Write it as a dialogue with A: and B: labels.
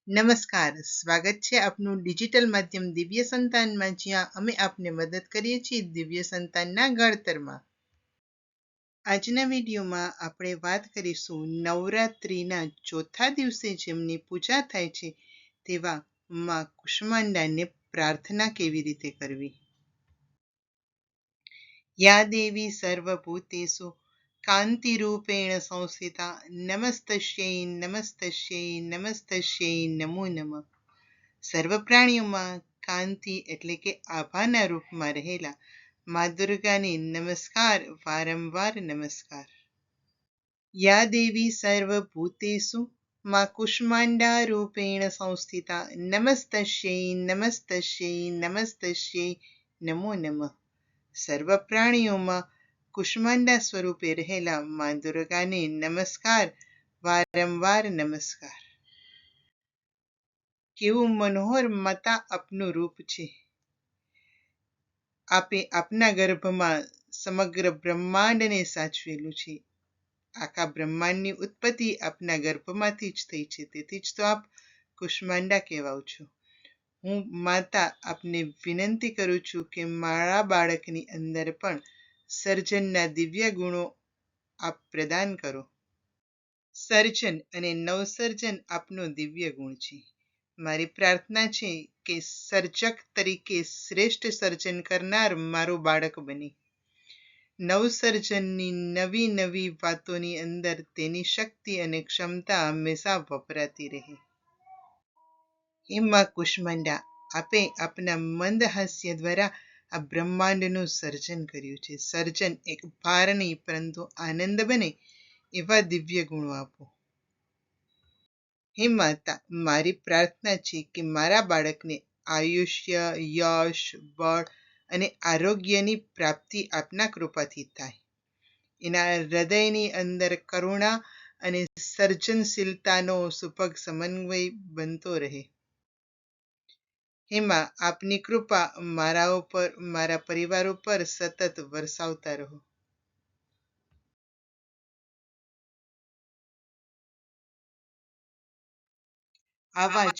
A: નમસ્કાર, સ્વાગત છે આપનું ડિજિટલ માધ્યમ દિવ્ય સંતાનમાં, જ્યાં અમે આપને મદદ કરીએ છીએ દિવ્ય સંતાનના ઘડતરમાં. આજના વિડીયોમાં આપણે વાત કરીશું નવરાત્રિના ચોથા દિવસે જેમની પૂજા થાય છે તેવા માં કુષ્માંડાને પ્રાર્થના કેવી રીતે કરવી. યા દેવી સર્વભૂતેષુ કાંતિરૂપેણ સંસ્થિતા નમસ્તસ્યૈ નમસ્તસ્યૈ નમસ્તસ્યૈ નમો નમઃ. સર્વ પ્રાણીઓમાં કાંતિ એટલે કે આભાના રૂપમાં રહેલા મા દુર્ગાને નમસ્કાર, વારંવાર નમસ્કાર. યા દેવી સર્વભૂતેષુ મા કુષ્માંડા રૂપેણ સંસ્થિતા નમસ્તસ્યૈ નમસ્તસ્યૈ નમસ્તસ્યૈ નમો નમઃ. સર્વ પ્રાણીઓમાં કુષ્માંડા સ્વરૂપે રહેલા મા દુર્ગાને નમસ્કાર, વારંવાર નમસ્કાર. કેવું મનોહર માતા આપનું રૂપ છે. આપે આપના ગર્ભમાં સમગ્ર બ્રહ્માંડને સાચવેલું છે. આખા બ્રહ્માંડની ઉત્પત્તિ આપના ગર્ભમાંથી જ થઈ છે. તેથી જ તો આપ કુષ્માંડા કહેવાઓ છો. હું માતા આપને વિનંતી કરું છું કે મારા બાળકની અંદર પણ સર્જનના દિવ્ય ગુણો આપ પ્રદાન કરો. સર્જન અને નવસર્જન આપનો દિવ્ય ગુણ છે. મારી પ્રાર્થના છે કે સર્જક તરીકે શ્રેષ્ઠ સર્જન કરનાર મારું બાળક બને. નવસર્જનની નવી નવી વાતોની અંદર તેની શક્તિ અને ક્ષમતા હંમેશા વપરાતી રહે. હે મા કુષ્માંડા, આપે આપના મંદ હાસ્ય દ્વારા આ બ્રહ્માંડનું સર્જન કર્યું છે. સર્જન એક ભાર નહીં પરંતુ આનંદ બને એવા દિવ્ય ગુણો આપો. હે માતા, મારી પ્રાર્થના છે કે મારા બાળકને આયુષ્ય, યશ, બળ અને આરોગ્યની પ્રાપ્તિ આપના કૃપાથી થાય. એના હૃદયની અંદર કરુણા અને સર્જનશીલતાનો સુભગ સમન્વય બનતો રહે. હે માં, આપની કૃપા મારા ઉપર, મારા પરિવાર ઉપર સતત વરસાવતા રહો. આવા જ